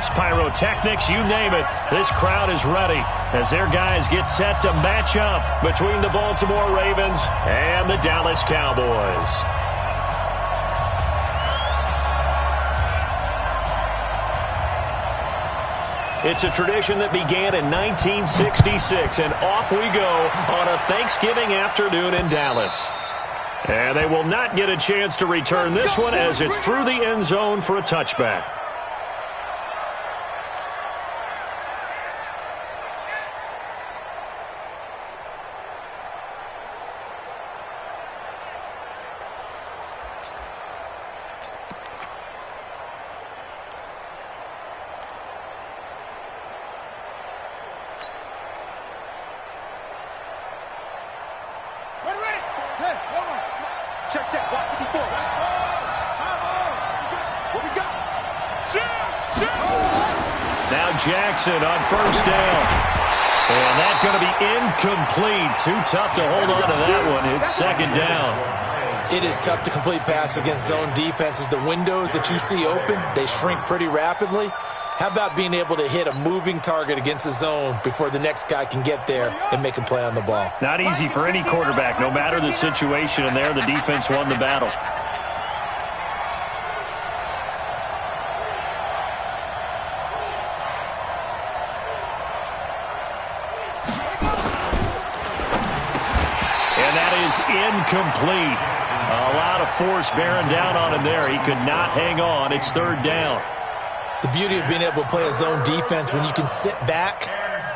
fireworks, pyrotechnics, you name it. This crowd is ready as their guys get set to match up between the Baltimore Ravens and the Dallas Cowboys. It's a tradition that began in 1966, and off we go on a Thanksgiving afternoon in Dallas. And they will not get a chance to return this one as it's through the end zone for a touchback. Jackson on first down. And that's going to be incomplete. Too tough to hold on to that one. It's second down. It is tough to complete pass against zone defenses. The windows that you see open, they shrink pretty rapidly. How about being able to hit a moving target against a zone before the next guy can get there and make a play on the ball? Not easy for any quarterback, no matter the situation. And there, the defense won the battle. Incomplete. A lot of force bearing down on him there. He could not hang on. It's third down. The beauty of being able to play a zone defense when you can sit back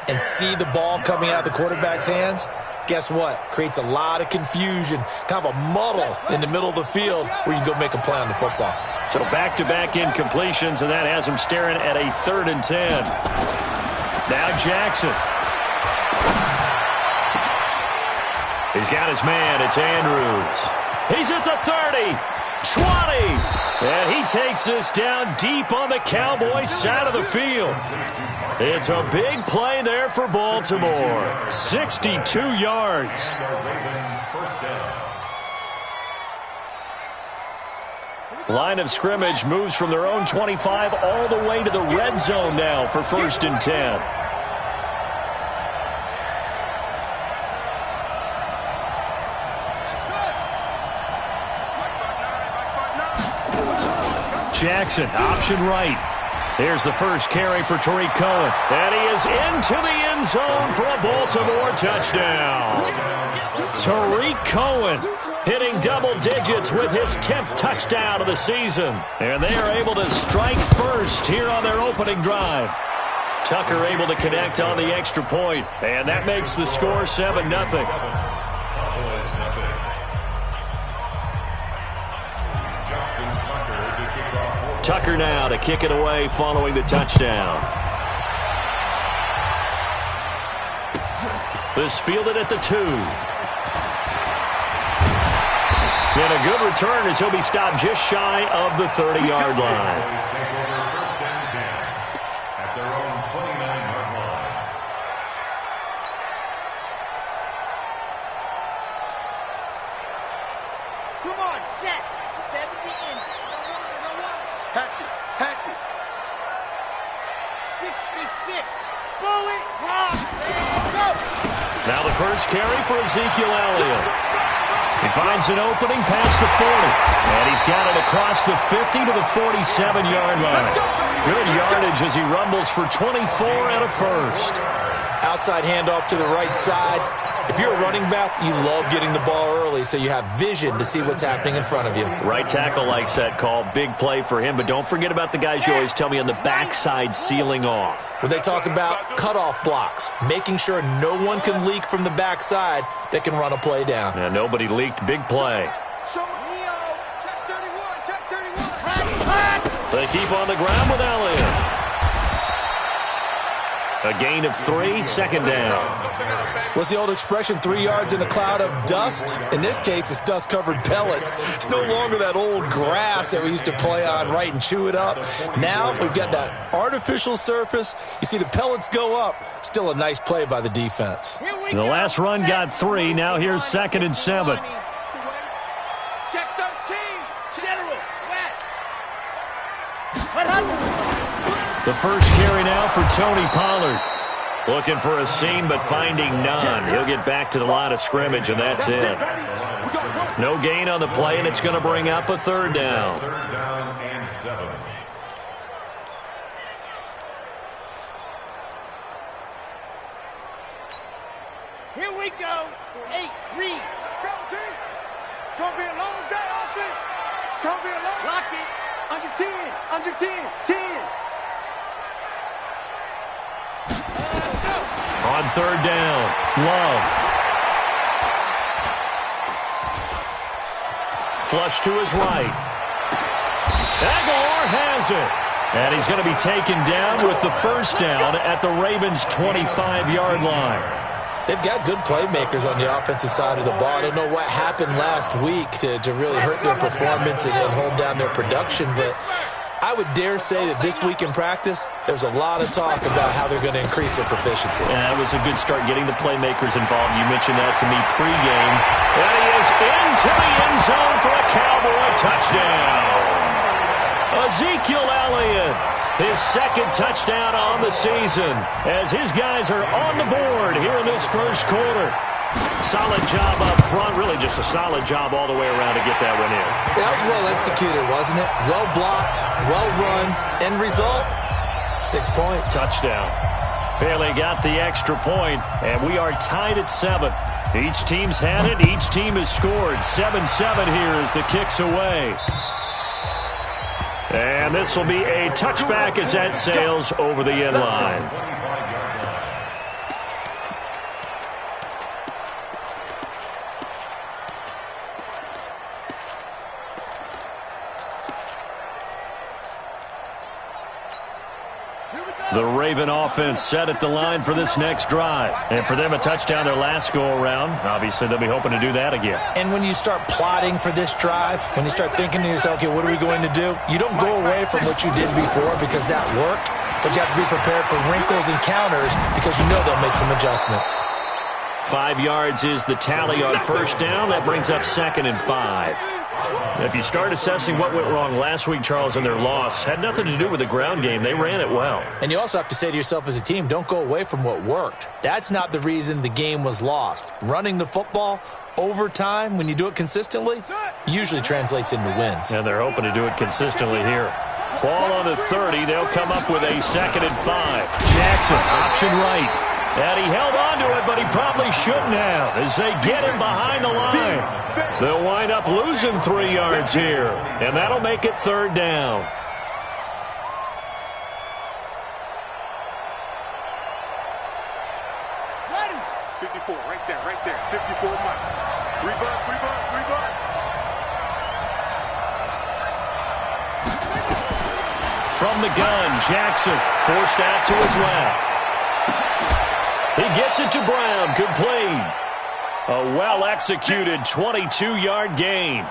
and see the ball coming out of the quarterback's hands, guess what? Creates a lot of confusion, kind of a muddle in the middle of the field where you can go make a play on the football. So back-to-back incompletions, and that has him staring at a 3rd and 10. Now Jackson. He's got his man. It's Andrews. He's at the 30, 20, and he takes this down deep on the Cowboys side of the field. It's a big play there for Baltimore. 62 yards. Line of scrimmage moves from their own 25 all the way to the red zone now for 1st and 10. Jackson, option right. Here's the first carry for Tariq Cohen. And he is into the end zone for a Baltimore touchdown. Tariq Cohen hitting double digits with his 10th touchdown of the season. And they are able to strike first here on their opening drive. Tucker able to connect on the extra point. And that makes the score 7-0. Tucker now to kick it away following the touchdown. This fielded at the 2. And a good return as he'll be stopped just shy of the 30-yard line. Now the first carry for Ezekiel Elliott. He finds an opening past the 40. And he's got it across the 50 to the 47-yard line. Good yardage as he rumbles for 24 and a first. Outside handoff to the right side. If you're a running back, you love getting the ball early so you have vision to see what's happening in front of you. Right tackle likes that call. Big play for him. But don't forget about the guys you always tell me on the backside sealing off. When they talk about cutoff blocks, making sure no one can leak from the backside that can run a play down. Yeah, nobody leaked. Big play. They keep on the ground with Elliott. A gain of 3, second down. What's the old expression, 3 yards in a cloud of dust? In this case, it's dust-covered pellets. It's no longer that old grass that we used to play on, right, and chew it up. Now we've got that artificial surface. You see the pellets go up. Still a nice play by the defense. The last run got 3. Now here's 2nd and 7. Check 13. General. West. The first carry now for Tony Pollard. Looking for a seam, but finding none. He'll get back to the line of scrimmage, and that's it. No gain on the play, and it's going to bring up a third down. Third down and 7. Here we go. 8, read. Let's go, team. It's going to be a long day, offense. It's going to be a long Lock it. Under 10. Under 10. 10. On third down, Love. Flush to his right. Aguilar has it. And he's going to be taken down with the first down at the Ravens' 25-yard line. They've got good playmakers on the offensive side of the ball. I don't know what happened last week to really hurt their performance and hold down their production, but I would dare say that this week in practice, there's a lot of talk about how they're going to increase their proficiency. And that was a good start getting the playmakers involved. You mentioned that to me pregame. And he is into the end zone for a Cowboy touchdown. Ezekiel Elliott, his second touchdown on the season, as his guys are on the board here in this first quarter. Solid job up front, really just a solid job all the way around to get that one in. That was well executed, wasn't it? Well blocked, well run. End result, 6 points. Touchdown. Barely got the extra point, and we are tied at 7. Each team's had it, each team has scored. 7-7 here as the kick's away. And this will be a touchback as that sails over the end line. The Raven offense set at the line for this next drive. And for them, a touchdown their last go-around. Obviously, they'll be hoping to do that again. And when you start plotting for this drive, when you start thinking to yourself, okay, what are we going to do? You don't go away from what you did before because that worked, but you have to be prepared for wrinkles and counters because you know they'll make some adjustments. 5 yards is the tally on first down. That brings up 2nd and 5. If you start assessing what went wrong last week, Charles, in their loss, had nothing to do with the ground game. They ran it well. And you also have to say to yourself as a team, don't go away from what worked. That's not the reason the game was lost. Running the football over time, when you do it consistently, usually translates into wins. And they're hoping to do it consistently here. Ball on the 30. They'll come up with a 2nd and 5. Jackson, option right. And he held on to it, but he probably shouldn't have as they get him behind the line. They'll wind up losing 3 yards here, and that'll make it third down. Ready. 54, right there. 54, Mike. Rebut. From the gun, Jackson forced out to his left. He gets it to Brown, complete. A well-executed 22-yard gain.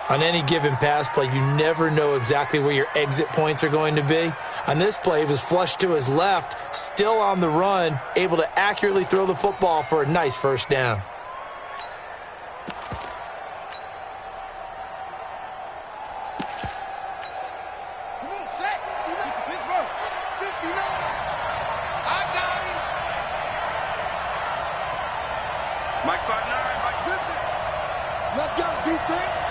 On any given pass play, you never know exactly where your exit points are going to be. On this play, he was flushed to his left, still on the run, able to accurately throw the football for a nice first down. Come on, set. Pittsburgh. 59. I got him. Mike 5'9", Mike 50. Let's go, defense.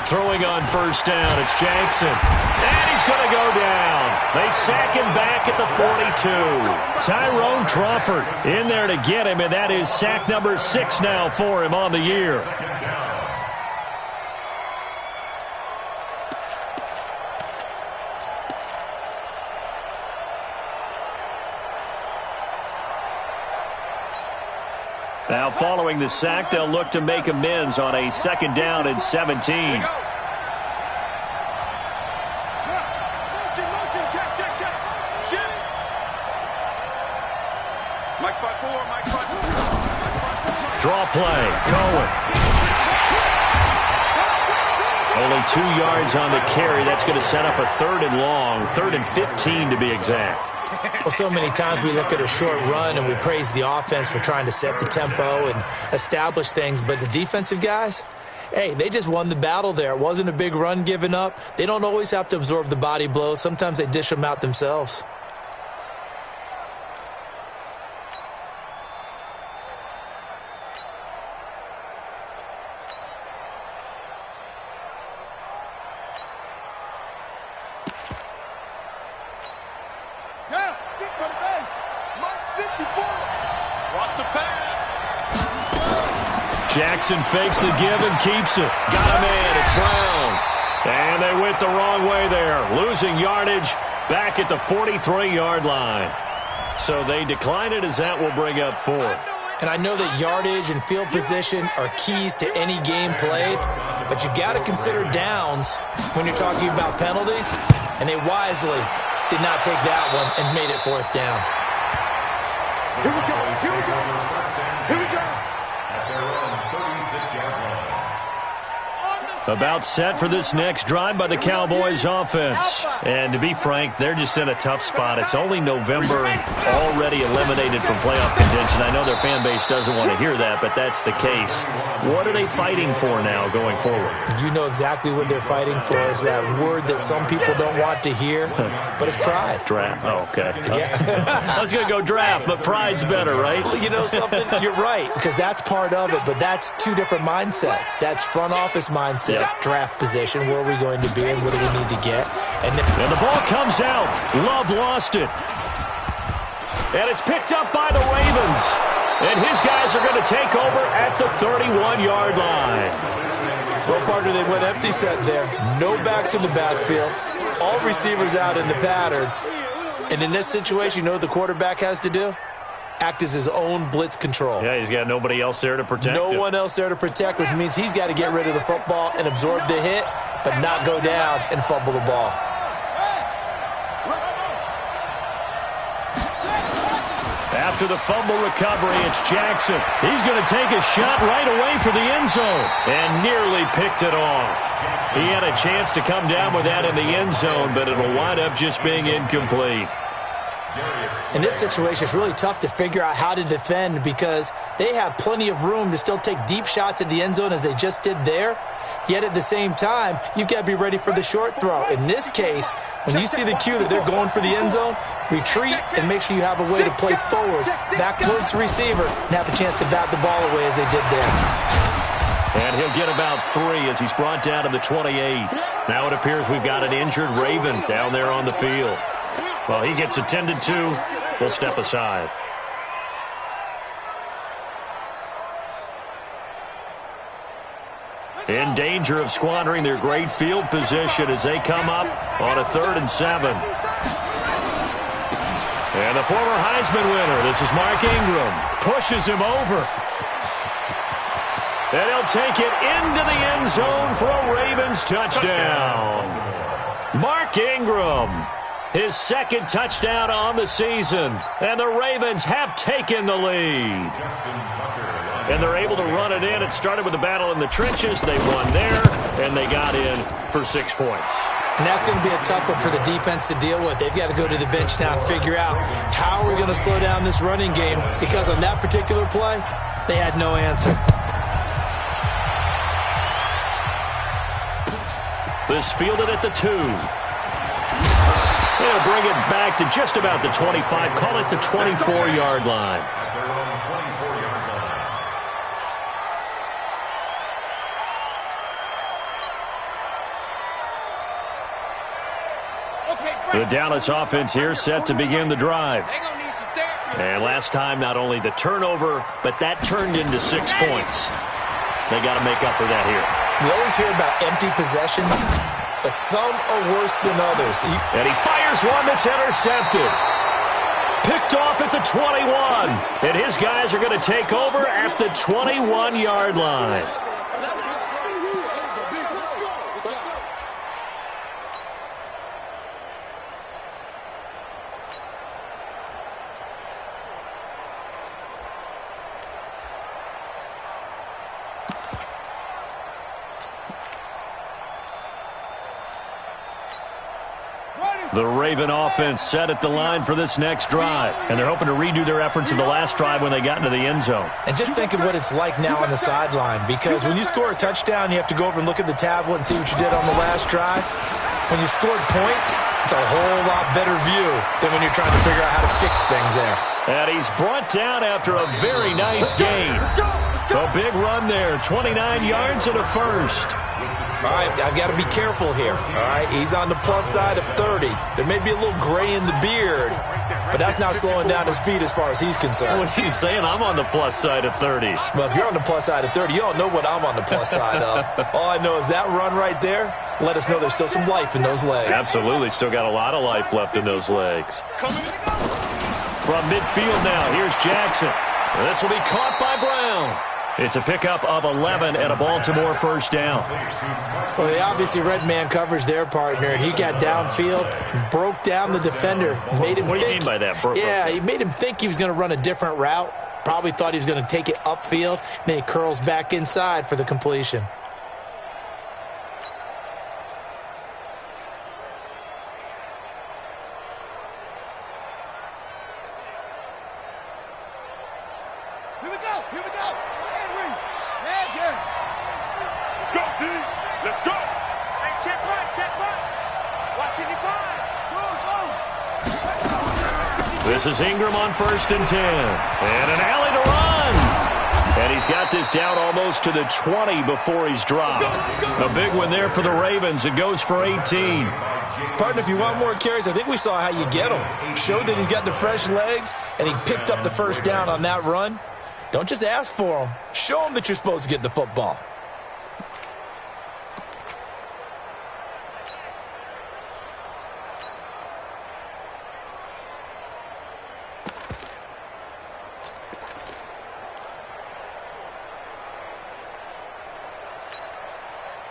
Throwing on first down, it's Jackson. And he's going to go down. They sack him back at the 42. Tyrone Crawford in there to get him, and that is sack number 6 now for him on the year. Now following the sack, they'll look to make amends on a 2nd down and 17. Draw play, Cohen. Only 2 yards on the carry. That's going to set up a 3rd and long, 3rd and 15 to be exact. Well, so many times we look at a short run and we praise the offense for trying to set the tempo and establish things, but the defensive guys, Hey, they just won the battle there. It wasn't a big run given up. They don't always have to absorb the body blows. Sometimes they dish them out themselves. Yeah, get to the base. Mark 54. Watch the pass. Jackson fakes the give and keeps it. Got a man. It's Brown. And they went the wrong way there. Losing yardage back at the 43-yard line. So they decline it as that will bring up fourth. And I know that yardage and field position are keys to any game played, but you got to consider downs when you're talking about penalties, and they wisely did not take that one and made it fourth down. Here we go. Here we go. Here we go. About set for this next drive by the Cowboys offense. And to be frank, they're just in a tough spot. It's only November, already eliminated from playoff contention. I know their fan base doesn't want to hear that, but that's the case. What are they fighting for now going forward? You know exactly what they're fighting for. Is that word that some people don't want to hear, but it's pride. Draft. Oh, okay. Yeah. I was going to go draft, but pride's better, right? Well, you know something? You're right, because that's part of it, but that's two different mindsets. That's front office mindset. Yep. Draft position, where are we going to be and what do we need to get? And the ball comes out. Love lost it. And it's picked up by the Ravens. And his guys are going to take over at the 31-yard line. Well, partner, they went empty set there. No backs in the backfield. All receivers out in the pattern. And in this situation, you know what the quarterback has to do? Act as his own blitz control. Yeah, he's got nobody else there to protect him. No one else there to protect, which means he's got to get rid of the football and absorb the hit, but not go down and fumble the ball. After the fumble recovery, it's Jackson. He's going to take a shot right away for the end zone and nearly picked it off. He had a chance to come down with that in the end zone, but it'll wind up just being incomplete. In this situation, it's really tough to figure out how to defend because they have plenty of room to still take deep shots at the end zone as they just did there. Yet at the same time, you've got to be ready for the short throw. In this case, when you see the cue that they're going for the end zone, retreat and make sure you have a way to play forward, back towards the receiver, and have a chance to bat the ball away as they did there. And he'll get about 3 as he's brought down to the 28. Now it appears we've got an injured Raven down there on the field. Well, he gets attended to. We'll step aside. In danger of squandering their great field position as they come up on a 3rd and 7. And the former Heisman winner, this is Mark Ingram, pushes him over. And he'll take it into the end zone for a Ravens touchdown. Mark Ingram, his 2nd touchdown on the season. And the Ravens have taken the lead. And they're able to run it in. It started with a battle in the trenches. They won there, and they got in for 6 points. And that's going to be a tough one for the defense to deal with. They've got to go to the bench now and figure out how we're going to slow down this running game, because on that particular play, they had no answer. This fielded at the 2. They'll bring it back to just about the 25. Call it the 24-yard line. The Dallas offense here set to begin the drive. And last time, not only the turnover, but that turned into 6 points. They got to make up for that here. We always hear about empty possessions, but some are worse than others. And he fires one that's intercepted. Picked off at the 21. And his guys are going to take over at the 21-yard line. Ready, The Raven offense set at the line for this next drive, and they're hoping to redo their efforts of the last drive when they got into the end zone. And just think of what it's like now on the sideline, because when you score a touchdown, you have to go over and look at the tablet and see what you did on the last drive. When you scored points, it's a whole lot better view than when you're trying to figure out how to fix things there. And he's brought down after a very nice gain. A big run there, 29 yards and a first. All right, I've got to be careful here. All right, he's on the plus side of 30. There may be a little gray in the beard, but that's not slowing down his speed as far as he's concerned. What he's saying, I'm on the plus side of 30. Well, if you're on the plus side of 30, you all know what I'm on the plus side of. All I know is that run right there, let us know there's still some life in those legs. Absolutely, still got a lot of life left in those legs. From midfield now, here's Jackson. This will be caught by Brown. It's a pickup of 11 and a Baltimore first down. Well, they obviously red man coverage their partner, and he got downfield, broke down the defender, made him What do you mean by that? He made him think he was going to run a different route. Probably thought he was going to take it upfield, and then he curls back inside for the completion. Here we go. Henry. Magic. Let's go, D. Let's go. Hey, check right. Watch it, Go. This is Ingram on 1st and 10. And an alley to run. And he's got this down almost to the 20 before he's dropped. A big one there for the Ravens. It goes for 18. Partner, if you want more carries, I think we saw how you get him. Showed that he's got the fresh legs, and he picked up the first down on that run. Don't just ask for him. Show him that you're supposed to get the football.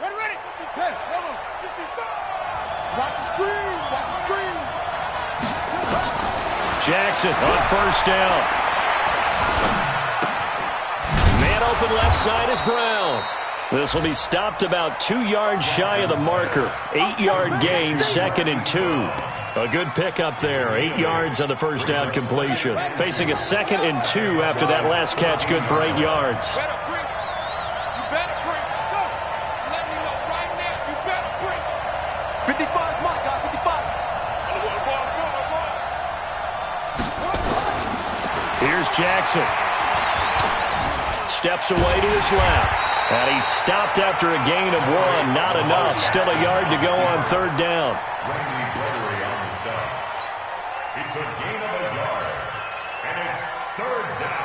Ready. Hey, watch the screen. Jackson on 1st down. Man open left side is Brown. This will be stopped about 2 yards shy of the marker. 8-yard gain, 2nd and 2. A good pickup there. 8 yards on the first down completion. Facing a 2nd and 2 after that last catch, good for 8 yards. You better bring. Go. Let me know right now. You better bring. 55, my guy, 55. Here's Jackson. Steps away to his left. And he's stopped after a gain of 1. Not enough. Still a yard to go on 3rd down. It's a gain of a yard. And it's 3rd down.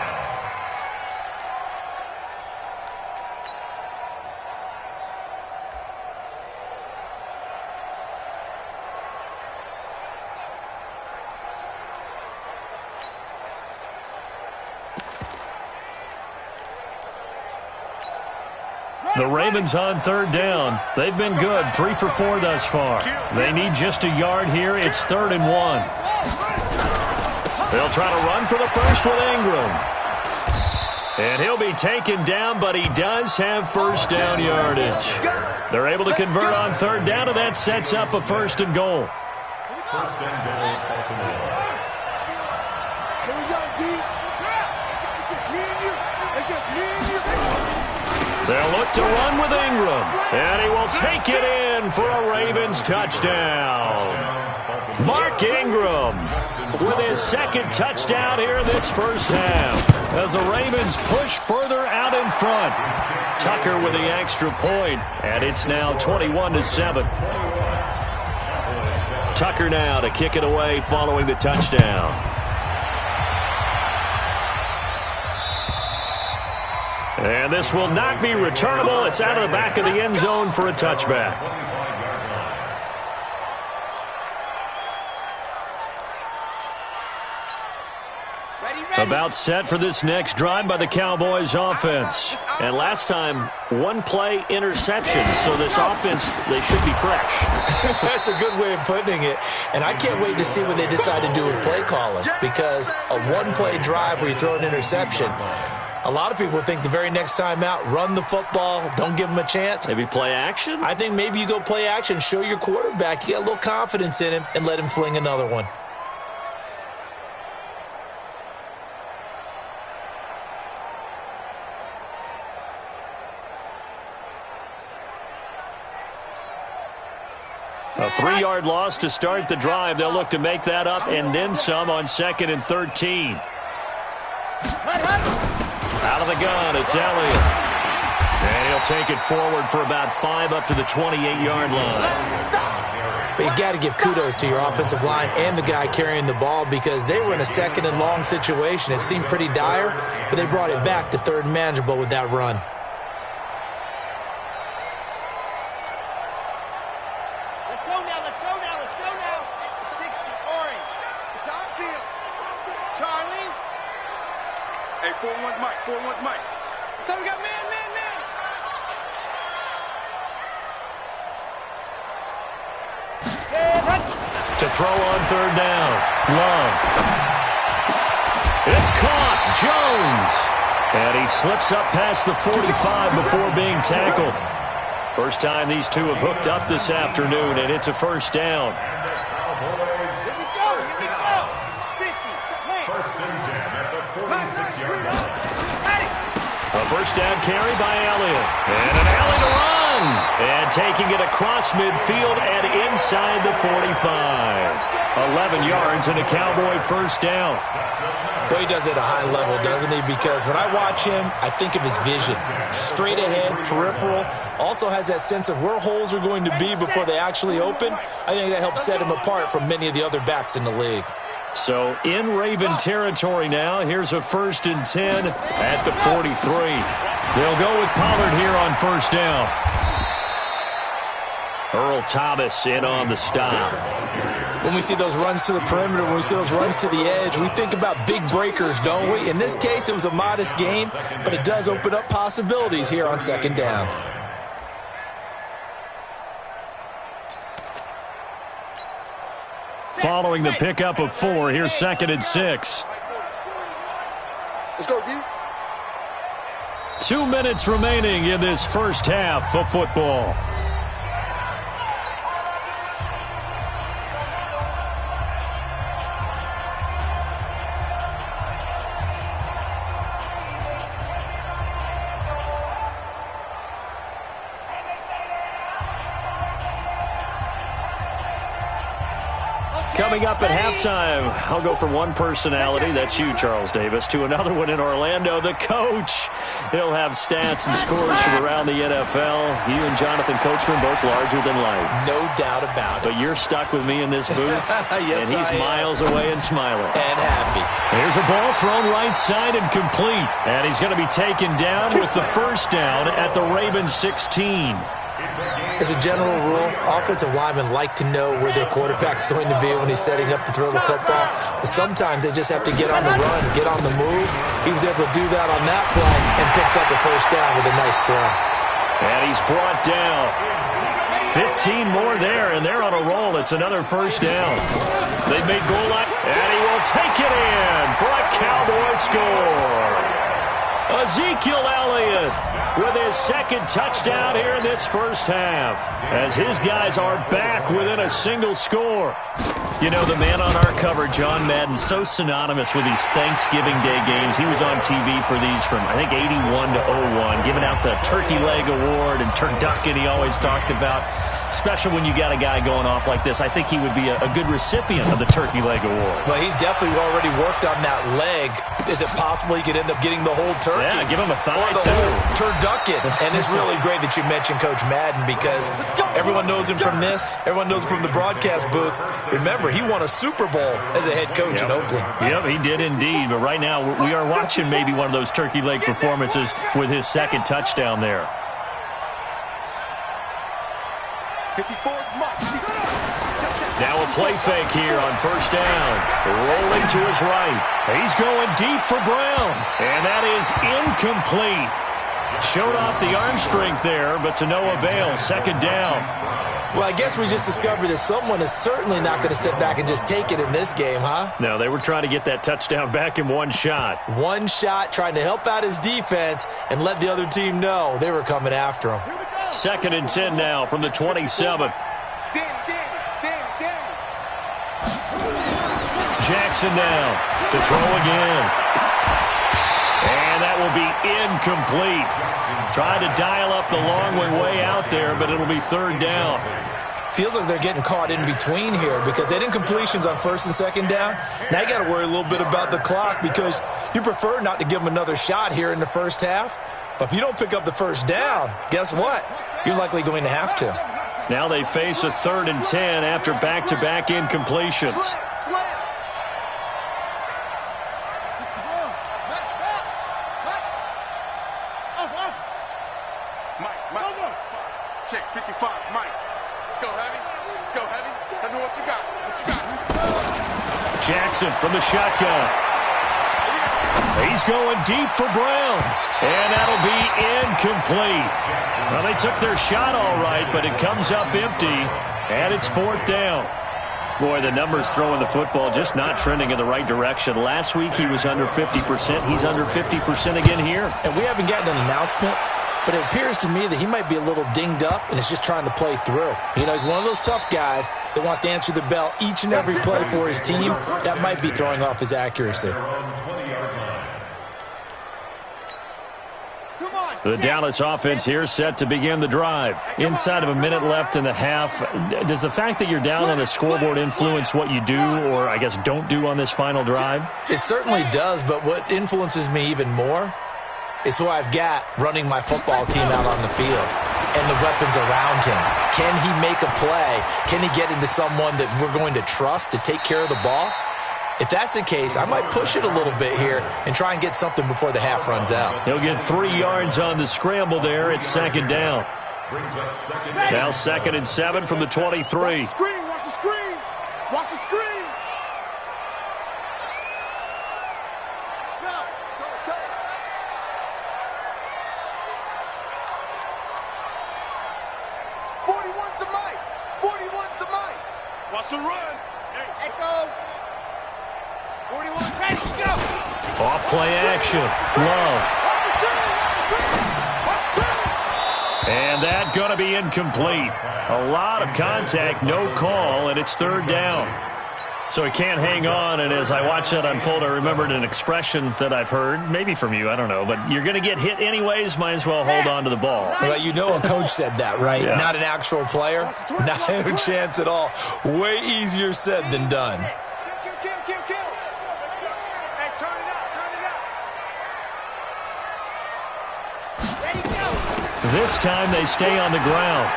The Ravens on 3rd down. They've been good, 3 for 4 thus far. They need just a yard here. It's 3rd and 1. They'll try to run for the first with Ingram. And he'll be taken down, but he does have first down yardage. They're able to convert on 3rd down, and that sets up a 1st and goal. First and goal, Baltimore. Here we go, D. It's just me and you. They'll look to run with Ingram. And he will take it in for a Ravens touchdown. Mark Ingram with his 2nd touchdown here in this first half. As the Ravens push further out in front. Tucker with the extra point. And it's now 21-7. Tucker now to kick it away following the touchdown. And this will not be returnable. It's out of the back of the end zone for a touchback. About set for this next drive by the Cowboys offense. And last time, 1-play interception. So this offense, they should be fresh. That's a good way of putting it. And I can't wait to see what they decide to do with play calling. Because a 1-play drive where you throw an interception, A lot of people think the very next time out, run the football, don't give him a chance. Maybe play action? I think maybe you go play action, show your quarterback, you got a little confidence in him, and let him fling another one. A 3-yard loss to start the drive. They'll look to make that up and then some on 2nd and 13. Out of the gun, it's Elliott. And he'll take it forward for about 5 up to the 28-yard line. But you got to give kudos to your offensive line and the guy carrying the ball because they were in a 2nd and long situation. It seemed pretty dire, but they brought it back to 3rd and manageable with that run. Hey, 4-1 Mike, 4-1 Mike. So we got man. To throw on 3rd down. Love. It's caught. Jones. And he slips up past the 45 before being tackled. First time these two have hooked up this afternoon, and it's a 1st down. Here we go. 50, First and 10 at the 46-yard line. A 1st down carry by Elliott. And an alley to run. And taking it across midfield and inside the 45. 11 yards and a Cowboy 1st down. Boy, he does it at a high level, doesn't he? Because when I watch him, I think of his vision. Straight ahead, peripheral. Also has that sense of where holes are going to be before they actually open. I think that helps set him apart from many of the other backs in the league. So in Raven territory now. Here's a 1st and 10 at the 43. They'll go with Pollard here on 1st down. Earl Thomas in on the stop. When we see those runs to the perimeter, when we see those runs to the edge, we think about big breakers, don't we? In this case, it was a modest gain, but it does open up possibilities here on 2nd down. Following the pickup of 4, here's 2nd and 6. Let's go, D. 2 minutes remaining in this first half of football. Coming up at halftime, I'll go from one personality, that's you, Charles Davis, to another one in Orlando, the coach. He'll have stats and scores from around the NFL. You and Jonathan Coachman both larger than life. No doubt about it. But you're stuck with me in this booth, yes, and he's miles away and smiling. And happy. Here's a ball thrown right side and complete. And he's going to be taken down with the 1st down at the Ravens 16. As a general rule, offensive linemen like to know where their quarterback's going to be when he's setting up to throw the football. But sometimes they just have to get on the run, get on the move. He was able to do that on that play and picks up a 1st down with a nice throw. And he's brought down. 15 more there, and they're on a roll. It's another 1st down. They've made goal line, and he will take it in for a Cowboy score. Ezekiel Elliott with his 2nd touchdown here in this first half, as his guys are back within a single score. You know, the man on our cover, John Madden, so synonymous with these Thanksgiving Day games. He was on TV for these from, I think, 81 to 01, giving out the Turkey Leg Award and turducken he always talked about. Special when you got a guy going off like this. I think he would be a good recipient of the Turkey Leg Award. Well, he's definitely already worked on that leg. Is it possible he could end up getting the whole turkey? Yeah, give him a thigh, or the too. whole turducken. And it's really great that you mentioned Coach Madden because everyone knows him from this. Everyone knows him from the broadcast booth. Remember, he won a Super Bowl as a head coach in Oakland. Yep, he did indeed. But right now, we are watching maybe one of those turkey leg performances with his 2nd touchdown there. 54 Mike. Now a play fake here on 1st down. Rolling to his right. He's going deep for Brown. And that is incomplete. Showed off the arm strength there, but to no avail. Second down. Well, I guess we just discovered that someone is certainly not going to sit back and just take it in this game, huh? No, they were trying to get that touchdown back in one shot. One shot, trying to help out his defense and let the other team know they were coming after him. Second and 10 now from the 27. Jackson now to throw again. And that will be incomplete. Tried to dial up the long way out there, but it'll be third down. Feels like they're getting caught in between here because they didn't incompletions on first and second down. Now you got to worry a little bit about the clock because you prefer not to give them another shot here in the first half. But if you don't pick up the first down, guess what? You're likely going to have to. Now they face a third and 10 after back-to-back incompletions. Check 55, Mike. Let's go heavy. Let's go heavy. Tell me what you got. What you got? Jackson from the shotgun. He's going deep for Brown. And that'll be incomplete. Well, they took their shot all right, but it comes up empty. And it's fourth down. Boy, the numbers throwing the football just not trending in the right direction. Last week he was under 50%. He's under 50% again here. And we haven't gotten an announcement, but it appears to me that he might be a little dinged up and is just trying to play through. You know, he's one of those tough guys that wants to answer the bell each and every play for his team. That might be throwing off his accuracy. The Dallas offense here set to begin the drive. Inside of a minute left in the half, does the fact that you're down on the scoreboard influence what you do or, I guess, don't do on this final drive? It certainly does, but what influences me even more is who I've got running my football team out on the field and the weapons around him. Can he make a play? Can he get into someone that we're going to trust to take care of the ball? If that's the case, I might push it a little bit here and try and get something before the half runs out. He'll get 3 yards on the scramble there. It's second down. Now second and 7 from the 23. Watch the screen. Watch the screen. Watch the screen. Go. Go. Go. 41's the mic. 41's the mic. Watch the run. Hey. Echo. 41, ready, go! Off play action. Love. And that going to be incomplete. A lot of contact, no call, and it's third down. So he can't hang on, and as I watch that unfold, I remembered an expression that I've heard, maybe from you, I don't know, but you're going to get hit anyways, might as well hold on to the ball. Well, you know a coach said that, right? Yeah. Not an actual player. No chance at all. Way easier said than done. Kill. Hey, turn it up. Ready, go! This time they stay on the ground.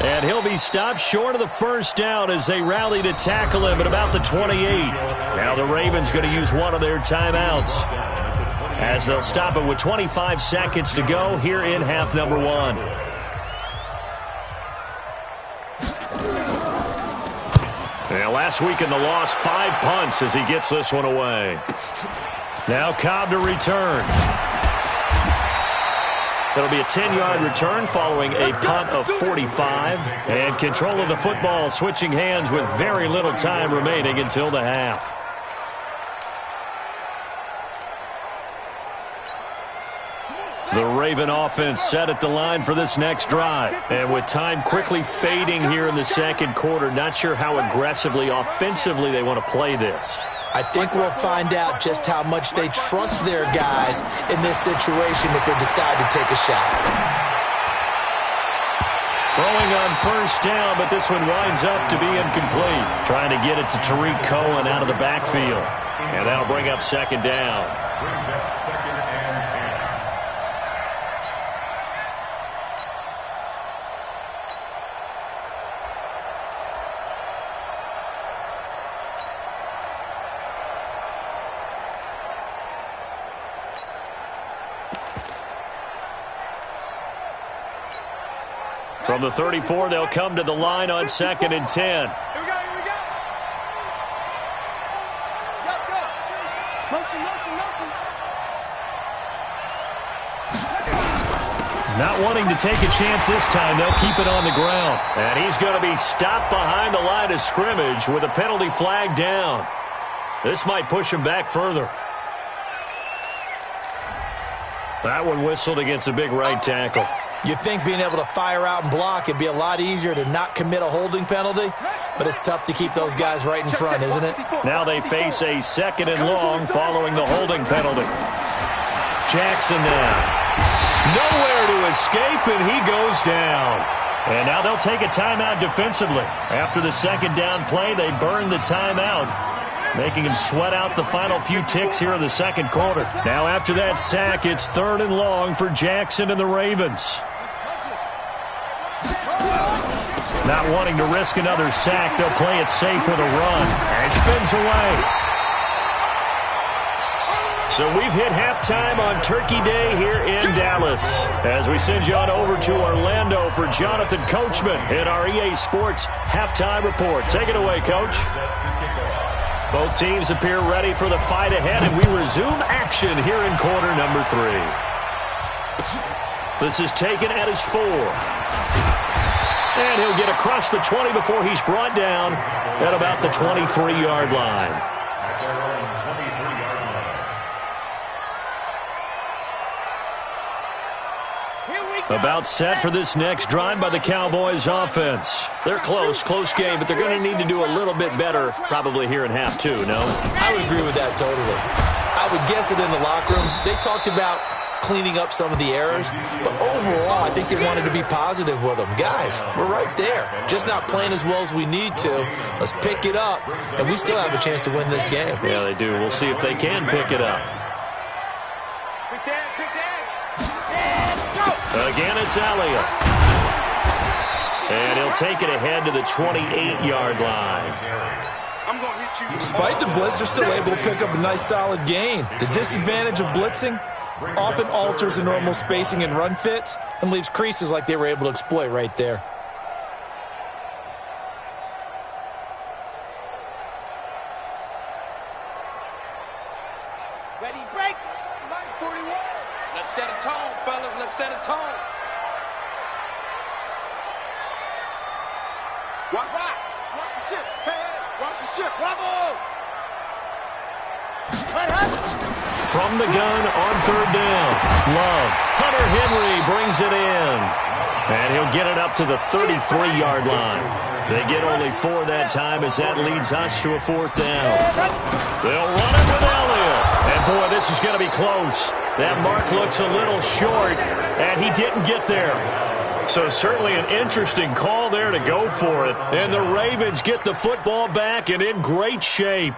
And he'll be stopped short of the first down as they rally to tackle him at about the 28. Now the Ravens going to use one of their timeouts as they'll stop it with 25 seconds to go here in half number 1. And last week in the loss, 5 punts as he gets this one away. Now Cobb to return. That'll be a 10-yard return following a punt of 45. And control of the football switching hands with very little time remaining until the half. The Raven offense set at the line for this next drive. And with time quickly fading here in the second quarter, not sure how aggressively, offensively they want to play this. I think we'll find out just how much they trust their guys in this situation if they decide to take a shot. Throwing on first down, but this one winds up to be incomplete. Trying to get it to Tariq Cohen out of the backfield. And that'll bring up second down. Brings up second and 10. From the 34, they'll come to the line on second and 10. Here we go. Go. Motion. Not wanting to take a chance this time, they'll keep it on the ground. And he's going to be stopped behind the line of scrimmage with a penalty flag down. This might push him back further. That one whistled against a big right tackle. You'd think being able to fire out and block it'd be a lot easier to not commit a holding penalty, but it's tough to keep those guys right in front, isn't it? Now they face a 2nd and long following the holding penalty. Jackson now. Nowhere to escape, and he goes down. And now they'll take a timeout defensively. After the 2nd down play, they burn the timeout, making him sweat out the final few ticks here in the 2nd quarter. Now after that sack, it's 3rd and long for Jackson and the Ravens. Not wanting to risk another sack, they'll play it safe with a run. And it spins away. So we've hit halftime on Turkey Day here in Dallas. As we send you on over to Orlando for Jonathan Coachman in our EA Sports Halftime Report. Take it away, Coach. Both teams appear ready for the fight ahead, and we resume action here in quarter number 3. This is taken at his 4. And he'll get across the 20 before he's brought down at about the 23-yard line. About set for this next drive by the Cowboys offense. They're close game, but they're going to need to do a little bit better probably here in half 2, no? I would agree with that totally. I would guess it in the locker room. They talked about cleaning up some of the errors, but overall I think they wanted to be positive with them. Guys, we're right there. Just not playing as well as we need to. Let's pick it up, and we still have a chance to win this game. Yeah, they do. We'll see if they can pick it up. Again, it's Elliott. And he'll take it ahead to the 28-yard line. Despite the blitz, they're still able to pick up a nice, solid gain. The disadvantage of blitzing often alters the normal spacing and run fits and leaves creases like they were able to exploit right there. Ready, break. 41. Let's set a tone, fellas. Let's set a tone. Watch the ship. Hey, watch the ship. Bravo. From the gun on 3rd down. Love. Hunter Henry brings it in. And he'll get it up to the 33-yard line. They get only 4 that time as that leads us to a 4th down. They'll run it with Elliott. And boy, this is going to be close. That mark looks a little short, and he didn't get there. So certainly an interesting call there to go for it. And the Ravens get the football back and in great shape.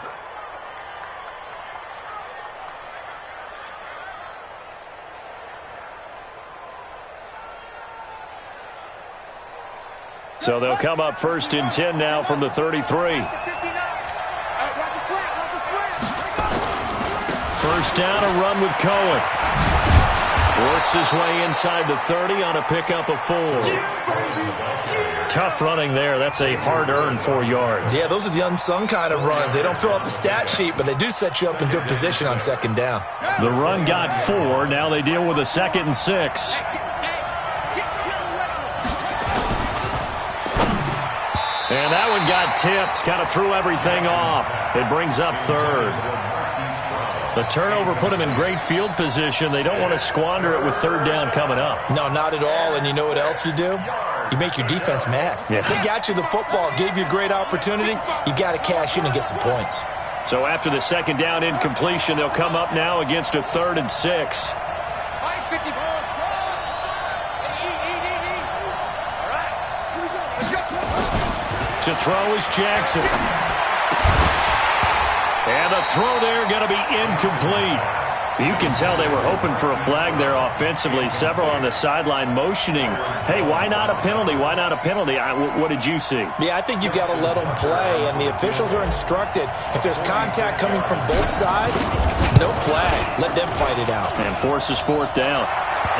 So they'll come up 1st and 10 now from the 33. First down, a run with Cohen. Works his way inside the 30 on a pickup of 4. Tough running there. That's a hard-earned 4 yards. Yeah, those are the unsung kind of runs. They don't fill up the stat sheet, but they do set you up in good position on 2nd down. The run got 4. Now they deal with a 2nd and 6. And that one got tipped. Kind of threw everything off. It brings up 3rd. The turnover put them in great field position. They don't want to squander it with 3rd down coming up. No, not at all. And you know what else you do? You make your defense mad. Yeah. They got you the football, gave you a great opportunity. You got to cash in and get some points. So after the 2nd down incompletion, they'll come up now against a 3rd and 6. To throw is Jackson. And the throw there going to be incomplete. You can tell they were hoping for a flag there offensively. Several on the sideline motioning, hey, why not a penalty? Why not a penalty? What did you see? Yeah, I think you've got to let them play, and the officials are instructed. If there's contact coming from both sides, no flag. Let them fight it out. And forces 4th down.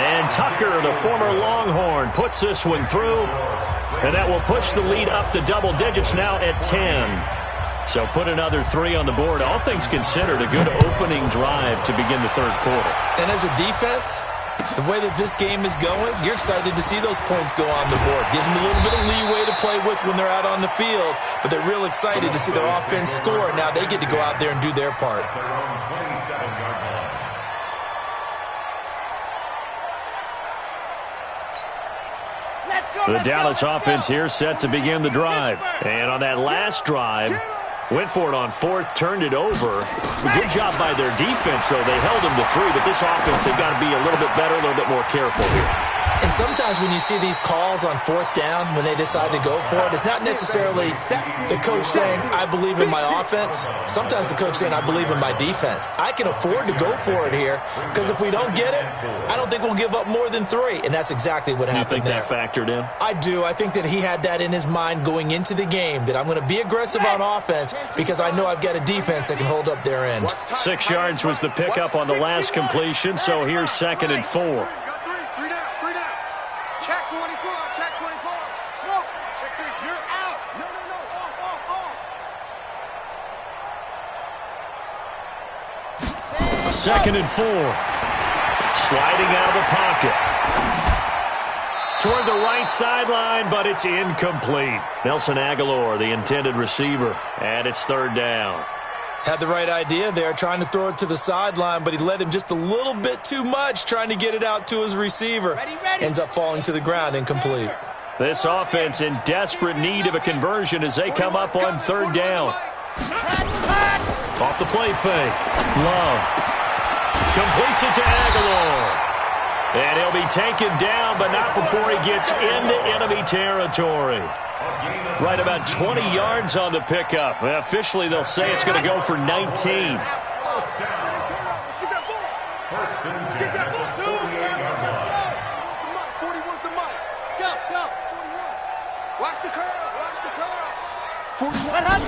And Tucker, the former Longhorn, puts this one through. And that will push the lead up to double digits now at 10. So put another 3 on the board. All things considered, a good opening drive to begin the 3rd quarter. And as a defense, The way that this game is going, you're excited to see those points go on the board. Gives them a little bit of leeway to play with when they're out on the field, but they're real excited to see their offense score. Now they get to go out there and do their part. The Dallas offense here set to begin the drive. And on that last drive, went for it on fourth, turned it over. Good job by their defense, though. They held them to 3, but this offense, they've got to be a little bit better, a little bit more careful here. And sometimes when you see these calls on fourth down, when they decide to go for it, it's not necessarily the coach saying, I believe in my offense. Sometimes the coach saying, I believe in my defense. I can afford to go for it here because if we don't get it, I don't think we'll give up more than 3. And that's exactly what happened there. You think that factored in? I do. I think that he had that in his mind going into the game, that I'm going to be aggressive on offense because I know I've got a defense that can hold up their end. 6 yards was the pickup on the last completion, so here's 2nd and 4. Check 24, check 24. Smoke, check 3. You're out. No, off. 2nd and 4. Sliding out of the pocket. Toward the right sideline, but it's incomplete. Nelson Aguilar, the intended receiver, and it's 3rd down. Had the right idea there, trying to throw it to the sideline, but he led him just a little bit too much, trying to get it out to his receiver. Ends up falling to the ground, incomplete. This offense in desperate need of a conversion as they come up on 3rd down. Off the play fake. Love completes it to Aguilar. And he'll be taken down, but not before he gets into enemy territory. Right about 20 yards on the pickup. Officially, they'll say it's going to go for 19. Get that ball. Get that ball. 41's the mic. Go. Watch the curl. Watch the curl. 41.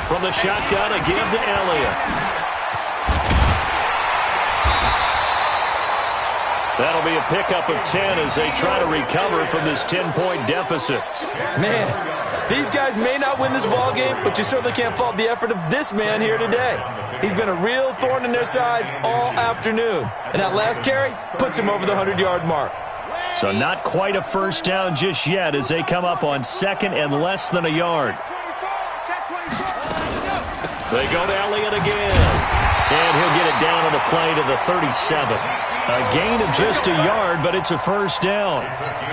From the shotgun, a give to Elliott. That'll be a pickup of 10 as they try to recover from this 10-point deficit. Man, these guys may not win this ball game, but you certainly can't fault the effort of this man here today. He's been a real thorn in their sides all afternoon. And that last carry puts him over the 100-yard mark. So not quite a first down just yet as they come up on 2nd and less than a yard. They go to Elliott again. And he'll get it down on the play to the 37. A gain of just a yard, but it's a first down.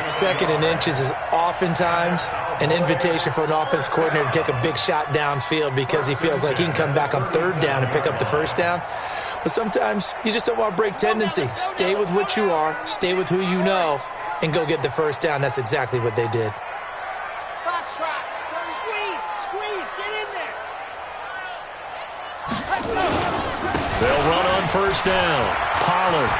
2nd and inches is oftentimes an invitation for an offense coordinator to take a big shot downfield because he feels like he can come back on 3rd down and pick up the first down. But sometimes you just don't want to break tendency. Stay with what you are, stay with who you know, and go get the first down. That's exactly what they did. Foxtrot. Squeeze. Get in there. Let's go. They'll run on first down. Pollard.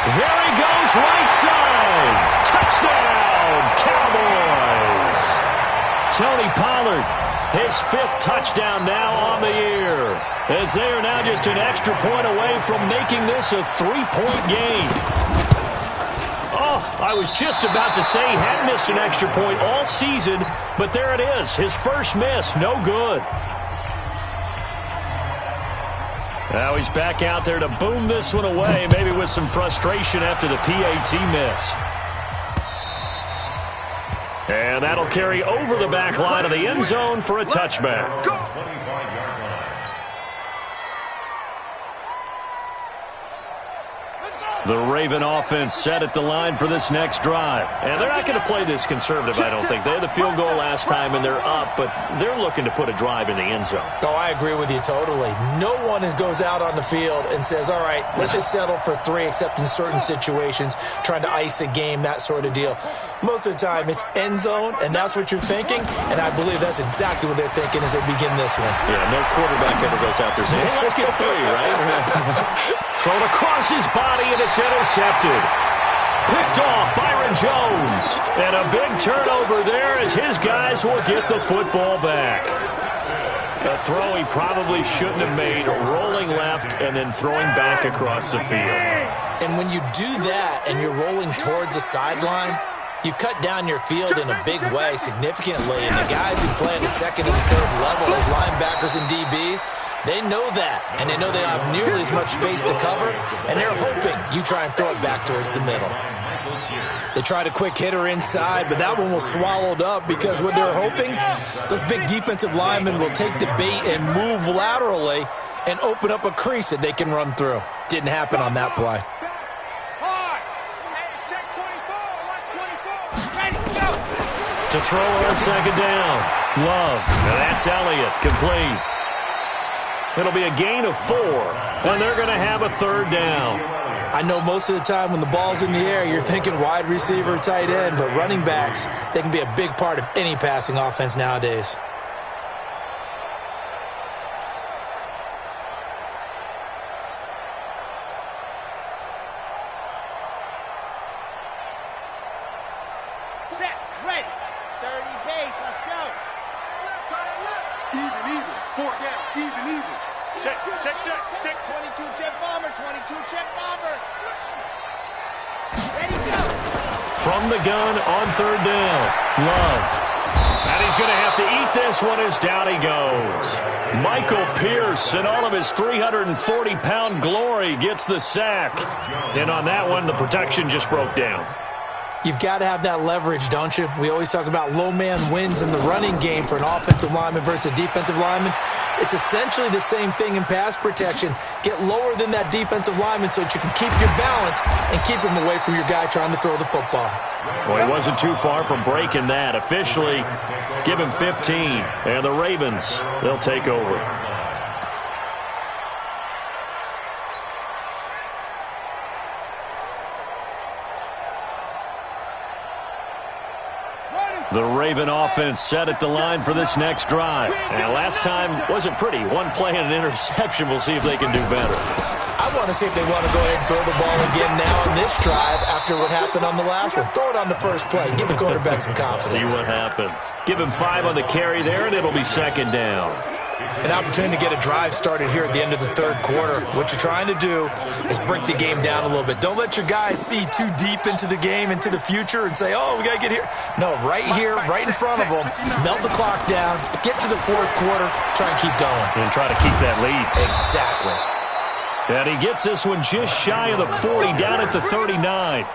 There he goes, right side. Touchdown, Cowboys. Tony Pollard, his 5th touchdown now on the year, as they are now just an extra point away from making this a 3-point game. Oh, I was just about to say he hadn't missed an extra point all season, but there it is, his first miss, no good. Now he's back out there to boom this one away, maybe with some frustration after the PAT miss. And that'll carry over the back line of the end zone for a touchback. The Raven offense set at the line for this next drive. And they're not going to play this conservative, I don't think. They had the field goal last time, and they're up, but they're looking to put a drive in the end zone. Oh, I agree with you totally. No one goes out on the field and says, all right, let's just settle for 3, except in certain situations, trying to ice a game, that sort of deal. Most of the time, it's end zone, and that's what you're thinking, and I believe that's exactly what they're thinking as they begin this one. Yeah, no quarterback ever goes out there saying, hey, let's get 3, right? Thrown across his body, and it's intercepted. Picked off Byron Jones. And a big turnover there as his guys will get the football back. A throw he probably shouldn't have made, rolling left and then throwing back across the field. And when you do that and you're rolling towards the sideline, you've cut down your field in a big way significantly. And the guys who play at the 2nd and 3rd level as linebackers and DBs, They know that, and they know they don't have nearly as much space to cover, and they're hoping you try and throw it back towards the middle. They tried a quick hitter inside, but that one was swallowed up because what they're hoping, those big defensive linemen will take the bait and move laterally and open up a crease that they can run through. Didn't happen on that play. To throw on second down. Love. And that's Elliott. Complete. It'll be a gain of 4, and they're going to have a third down. I know most of the time when the ball's in the air, you're thinking wide receiver, tight end, but running backs, they can be a big part of any passing offense nowadays. Set, ready, 30 base, let's go. Even, 4 down, even. Check. 22 jet bomber, 22 jet bomber. Ready, go. From the gun on third down. Love. And he's going to have to eat this one as down he goes. Michael Pierce, in all of his 340-pound glory, gets the sack. And on that one, the protection just broke down. You've got to have that leverage, don't you? We always talk about low man wins in the running game for an offensive lineman versus a defensive lineman. It's essentially the same thing in pass protection. Get lower than that defensive lineman so that you can keep your balance and keep him away from your guy trying to throw the football. Well, he wasn't too far from breaking that. Officially, give him 15. And the Ravens, they'll take over. The Raven offense set at the line for this next drive. And last time wasn't pretty. One play and an interception. We'll see if they can do better. I want to see if they want to go ahead and throw the ball again now on this drive after what happened on the last one. Throw it on the first play. Give the quarterback some confidence. See what happens. Give him 5 on the carry there, and it'll be second down. An opportunity to get a drive started here at the end of the third quarter. What you're trying to do is break the game down a little bit. Don't let your guys see too deep into the game, into the future, and say, oh, we got to get here. No, right here, right in front of them, melt the clock down, get to the fourth quarter, try and keep going. And try to keep that lead. Exactly. And he gets this one just shy of the 40, down at the 39.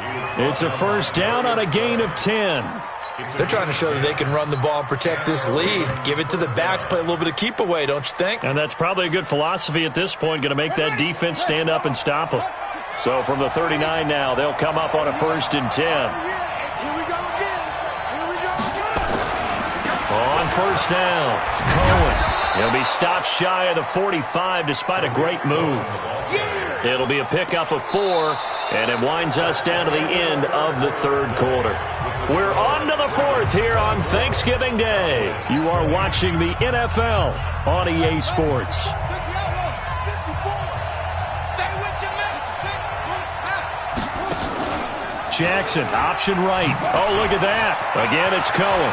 It's a first down on a gain of 10. They're trying to show that they can run the ball and protect this lead. Give it to the backs, play a little bit of keep away, don't you think? And that's probably a good philosophy at this point, going to make that defense stand up and stop them. So from the 39 now, they'll come up on a first and 10. On first down, Cohen. He'll be stopped shy of the 45 despite a great move. It'll be a pickup of 4, and it winds us down to the end of the third quarter. We're on to the fourth here on Thanksgiving Day. You are watching the NFL on EA Sports. Jackson, option right. Oh, look at that. Again, it's Cohen.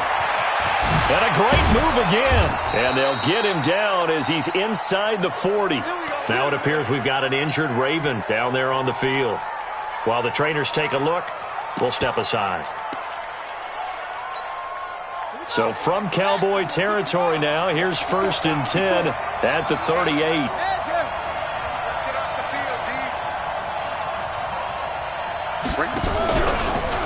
And a great move again. And they'll get him down as he's inside the 40. Now it appears we've got an injured Raven down there on the field. While the trainers take a look, we'll step aside. So from Cowboy territory now, here's first and 10 at the 38.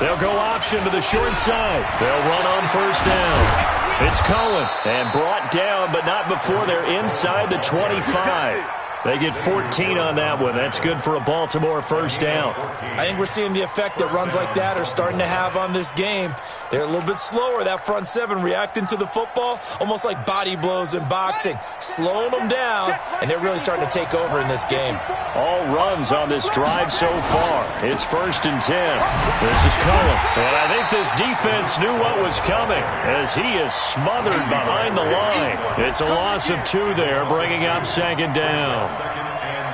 They'll go option to the short side. They'll run on first down. It's Cohen, and brought down, but not before they're inside the 25. They get 14 on that one. That's good for a Baltimore first down. I think we're seeing the effect that runs like that are starting to have on this game. They're a little bit slower, that front seven, reacting to the football, almost like body blows in boxing, slowing them down, and they're really starting to take over in this game. All runs on this drive so far. It's first and 10. This is Cohen, and I think this defense knew what was coming as he is smothered behind the line. It's a loss of 2 there, bringing up second down.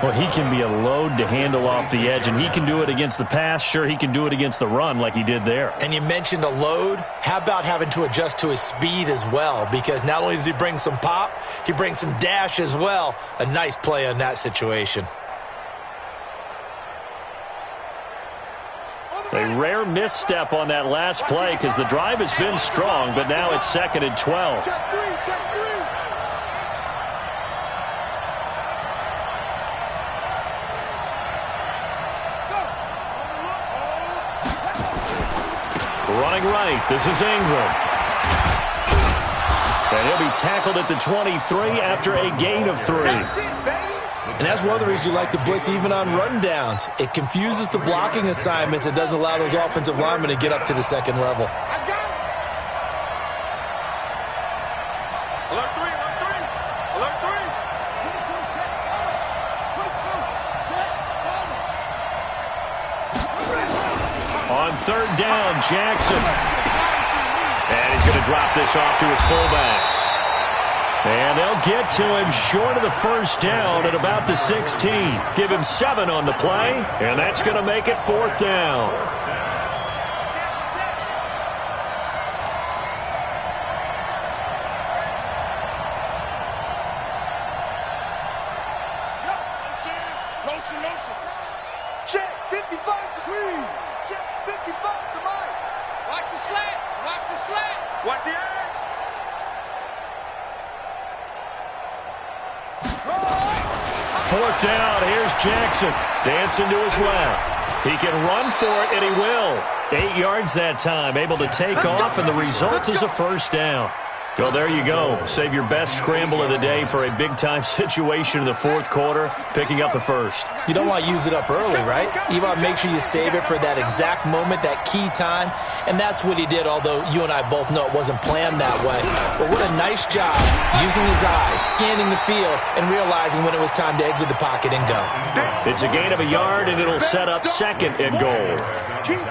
Well, he can be a load to handle off the edge, and he can do it against the pass. Sure, he can do it against the run like he did there. And you mentioned a load. How about having to adjust to his speed as well? Because not only does he bring some pop, he brings some dash as well. A nice play on that situation. A rare misstep on that last play because the drive has been strong, but now it's second and 12. Running right, this is Ingram. And he'll be tackled at the 23 after a gain of 3. And that's one of the reasons you like to blitz even on rundowns. It confuses the blocking assignments. It doesn't allow those offensive linemen to get up to the second level. Alert 3, alert 3, alert 3. On third down, Jackson. And he's going to drop this off to his fullback. And they'll get to him short of the first down at about the 16. Give him 7 on the play, and that's going to make it 4th down. Motion, motion. Check, 55 to Queen. Check, 55 to Mike. Watch the slats. Watch the slat. Watch the edge. 4th down, here's Jackson. Dancing to his left. He can run for it, and he will. 8 yards that time, able to take off, and the result is a first down. Well, there you go. Save your best scramble of the day for a big-time situation in the 4th quarter, picking up the first. You don't want to use it up early, right? You want to make sure you save it for that exact moment, that key time. And that's what he did, although you and I both know it wasn't planned that way. But what a nice job using his eyes, scanning the field, and realizing when it was time to exit the pocket and go. It's a gain of a yard, and it'll set up 2nd and goal.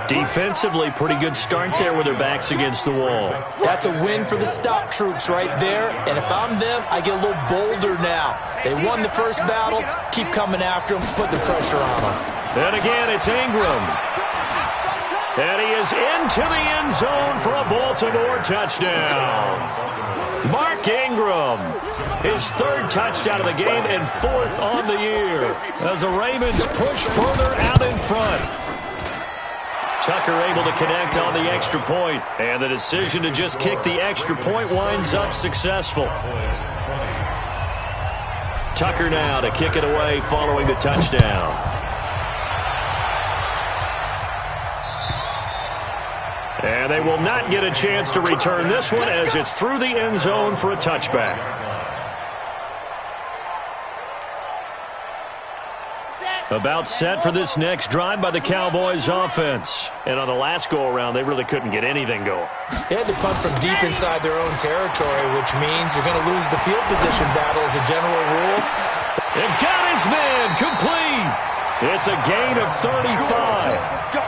Defensively, pretty good start there with their backs against the wall. That's a win for the stop troops right there. And if I'm them, I get a little bolder now. They won the first battle. Keep coming after them. Put the pressure on them. And again, it's Ingram. And he is into the end zone for a Baltimore touchdown. Mark Ingram, his 3rd touchdown of the game and 4th on the year as the Ravens push further out in front. Tucker able to connect on the extra point, and the decision to just kick the extra point winds up successful. Tucker now to kick it away following the touchdown. And they will not get a chance to return this one as it's through the end zone for a touchback. About set for this next drive by the Cowboys offense. And on the last go-around, they really couldn't get anything going. They had to punt from deep inside their own territory, which means you're going to lose the field position battle as a general rule. And got his man complete. It's a gain of 35.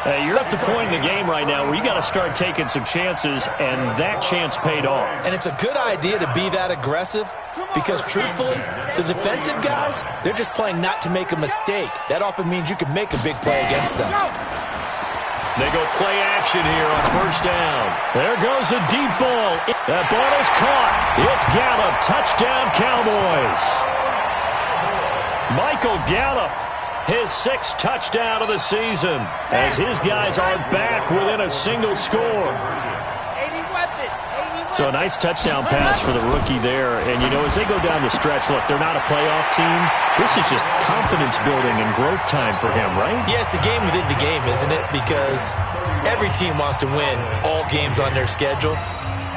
Hey, you're at the point in the game right now where you got to start taking some chances, and that chance paid off. And it's a good idea to be that aggressive because, truthfully, the defensive guys, they're just playing not to make a mistake. That often means you can make a big play against them. They go play action here on first down. There goes a deep ball. That ball is caught. It's Gallup. Touchdown, Cowboys. Michael Gallup. His 6th touchdown of the season as his guys are back within a single score. So a nice touchdown pass for the rookie there. And, you know, as they go down the stretch, look, they're not a playoff team. This is just confidence building and growth time for him, right? Yeah, it's a game within the game, isn't it? Because every team wants to win all games on their schedule.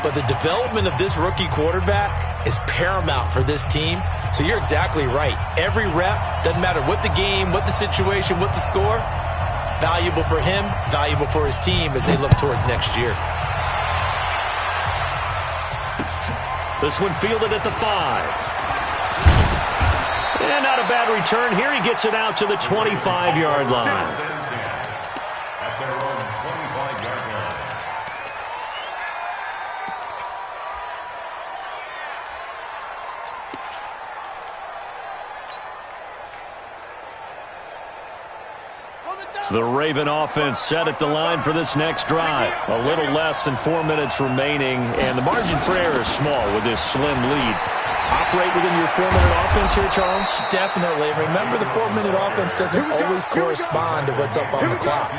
But the development of this rookie quarterback is paramount for this team. So you're exactly right. Every rep, doesn't matter what the game, what the situation, what the score, valuable for him, valuable for his team as they look towards next year. This one fielded at the 5. And not a bad return here. He gets it out to the 25-yard line. At their own 25-yard line. The Raven offense set at the line for this next drive. A little less than 4 minutes remaining, and the margin for error is small with this slim lead. Operate within your 4-minute offense here, Charles? Definitely. Remember, the 4-minute offense doesn't always correspond to what's up on the clock.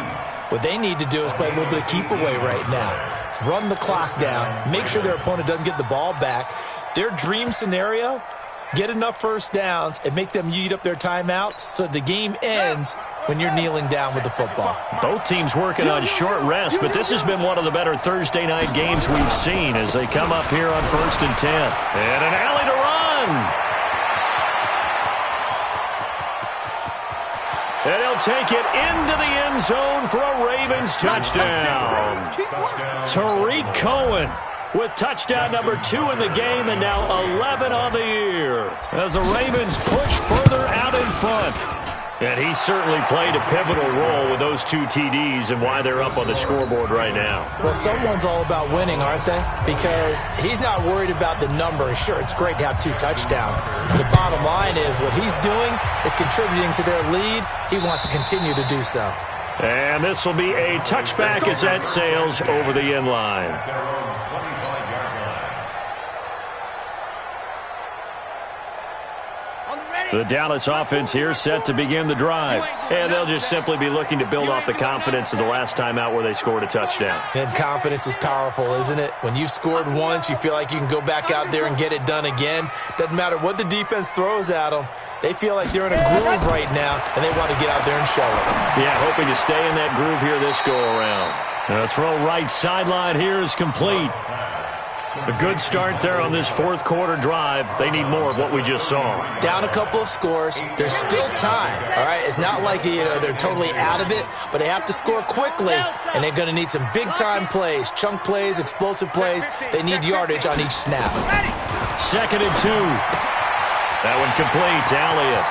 What they need to do is play a little bit of keep away right now. Run the clock down. Make sure their opponent doesn't get the ball back. Their dream scenario, get enough first downs and make them eat up their timeouts so the game ends when you're kneeling down with the football. Both teams working on short rest, but this has been one of the better Thursday night games we've seen as they come up here on 1st and 10. And an alley to run. And he'll take it into the end zone for a Ravens touchdown. Tariq Cohen with touchdown number 2 in the game and now 11 on the year as the Ravens push further out in front. And he certainly played a pivotal role with those 2 TDs and why they're up on the scoreboard right now. Well, someone's all about winning, aren't they? Because he's not worried about the number. Sure, it's great to have 2 touchdowns. But the bottom line is what he's doing is contributing to their lead. He wants to continue to do so. And this will be a touchback as that sails over the end line. The Dallas offense here set to begin the drive. And they'll just simply be looking to build off the confidence of the last time out where they scored a touchdown. And confidence is powerful, isn't it? When you've scored once, you feel like you can go back out there and get it done again. Doesn't matter what the defense throws at them. They feel like they're in a groove right now, and they want to get out there and show it. Yeah, hoping to stay in that groove here this go-around. The throw right sideline here is complete. A good start there on this fourth quarter drive. They need more of what we just saw. Down a couple of scores. There's still time, all right? It's not like they're totally out of it, but they have to score quickly, and they're going to need some big-time plays, chunk plays, explosive plays. They need yardage on each snap. 2nd and 2. That one complete to Elliott.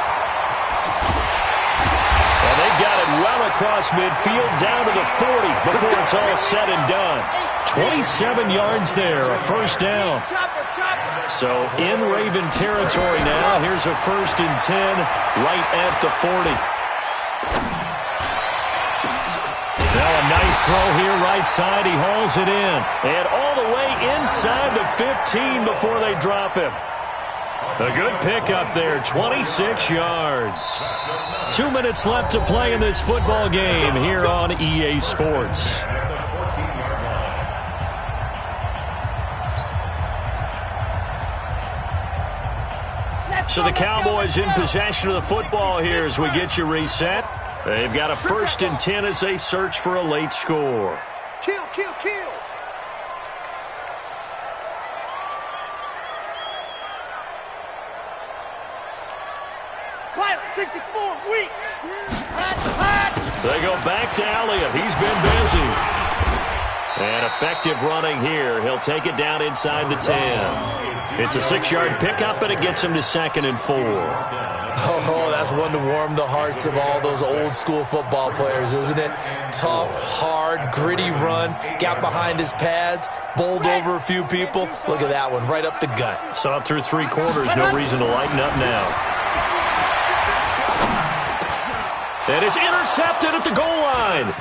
And they got it well across midfield down to the 40 before it's all said and done. 27 yards there, a first down. So in Raven territory now. Here's a 1st and 10 right at the 40. Now a nice throw here right side. He hauls it in. And all the way inside the 15 before they drop him. A good pickup there, 26 yards. 2 minutes left to play in this football game here on EA Sports. So the Cowboys in possession of the football here as we get you reset. They've got a 1st and 10 as they search for a late score. Kill, kill, kill. Pilot 64, weak. So they go back to Elliott. He's been busy. And effective running here. He'll take it down inside the 10. It's a 6-yard pickup, and it gets him to 2nd and 4. Oh, that's one to warm the hearts of all those old-school football players, isn't it? Tough, hard, gritty run, got behind his pads, bowled over a few people. Look at that one, right up the gut. Saw it through 3 quarters, no reason to lighten up now. And it's intercepted at the goal line.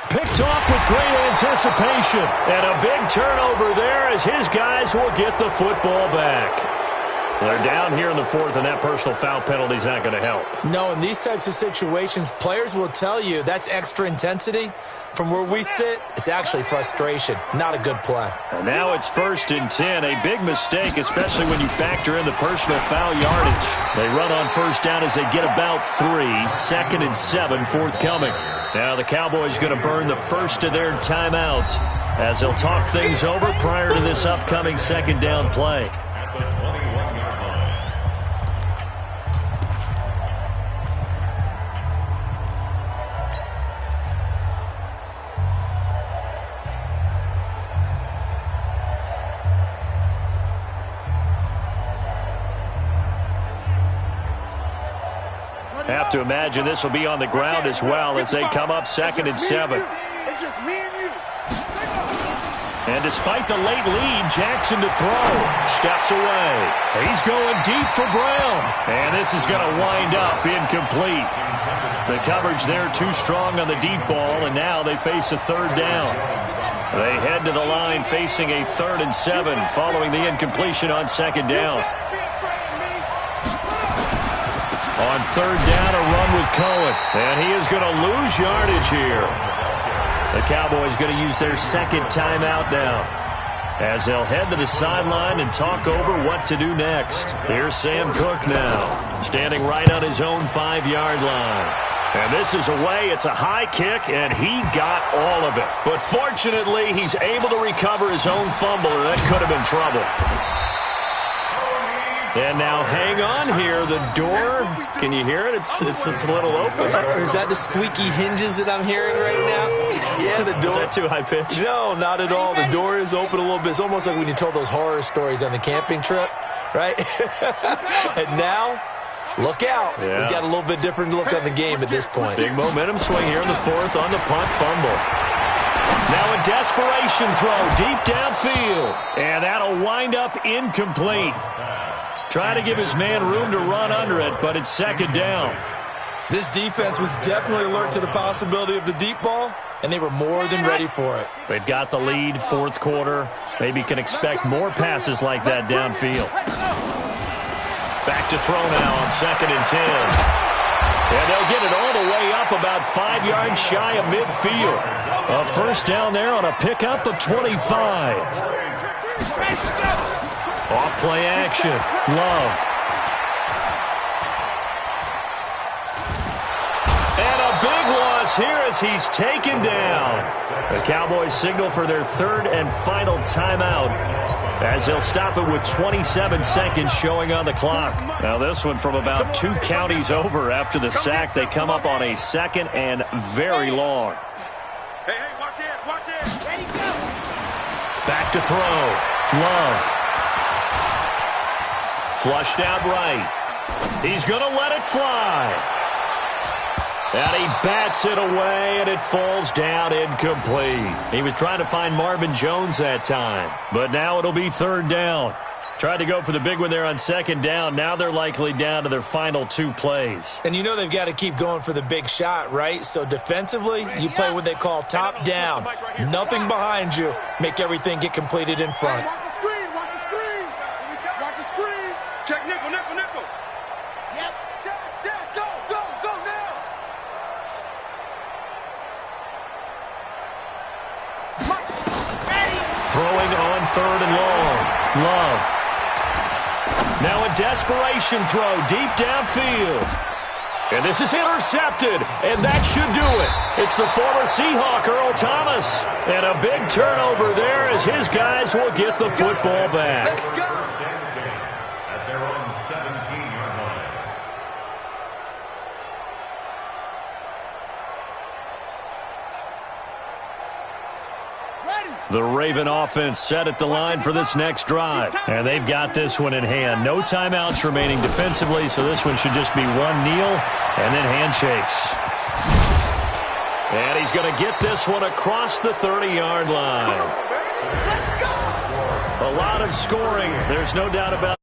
Picked off with great anticipation. And a big turnover there as his guys will get the football back. They're down here in the 4th, and that personal foul penalty is not going to help. No, in these types of situations, players will tell you that's extra intensity. From where we sit, it's actually frustration. Not a good play. And now it's 1st and 10. A big mistake, especially when you factor in the personal foul yardage. They run on 1st down as they get about 3. 2nd and 7 forthcoming. Now the Cowboys going to burn the first of their timeouts as they'll talk things over prior to this upcoming 2nd down play. Have to imagine this will be on the ground as well as they come up 2nd and 7. It's just me and you. And despite the late lead, Jackson to throw. Steps away. He's going deep for Brown. And this is going to wind up incomplete. The coverage there too strong on the deep ball, and now they face a 3rd down. They head to the line facing a 3rd and 7 following the incompletion on 2nd down. On 3rd down, a run with Cohen. And he is going to lose yardage here. The Cowboys going to use their 2nd timeout now as they'll head to the sideline and talk over what to do next. Here's Sam Cook now, standing right on his own 5-yard line. And this is away. It's a high kick, and he got all of it. But fortunately, he's able to recover his own fumble, or that could have been trouble. And now hang on here. The door, can you hear it? It's a little open. Or is that the squeaky hinges that I'm hearing right now? Yeah, the door. Is that too high pitch? No, not at all. The door is open a little bit. It's almost like when you told those horror stories on the camping trip, right? And now, look out. Yeah. We've got a little bit different look on the game at this point. Big momentum swing here in the fourth on the punt fumble. Now a desperation throw deep downfield. And that'll wind up incomplete. Try to give his man room to run under it, but it's second down. This defense was definitely alert to the possibility of the deep ball, and they were more than ready for it. They've got the lead, fourth quarter. Maybe can expect more passes like that downfield. Back to throw now on 2nd and 10. And they'll get it all the way up about 5 yards shy of midfield. A first down there on a pickup of 25. Off play action. Love. And a big loss here as he's taken down. The Cowboys signal for their third and final timeout as they'll stop it with 27 seconds showing on the clock. Now this one from about 2 counties over after the sack. They come up on a second and very long. Hey, watch it, watch it. Ready, go. Back to throw. Love. Flushed out right. He's going to let it fly. And he bats it away, and it falls down incomplete. He was trying to find Marvin Jones that time. But now it'll be third down. Tried to go for the big one there on second down. Now they're likely down to their final 2 plays. And you know they've got to keep going for the big shot, right? So defensively, you play what they call top down. Nothing behind you. Make everything get completed in front. Watch the screen, watch the screen. Watch the screen. Check nickel, nickel, nickel. Yep. Dash, go, go, go now. Ready. Throwing on 3rd and long. Love. Now a desperation throw deep downfield. And this is intercepted, and that should do it. It's the former Seahawk, Earl Thomas. And a big turnover there as his guys will get the football back. At their own 17-yard line. The Raven offense set at the line for this next drive. And they've got this one in hand. No timeouts remaining defensively, so this one should just be one kneel and then handshakes. And he's going to get this one across the 30-yard line. A lot of scoring. There's no doubt about it.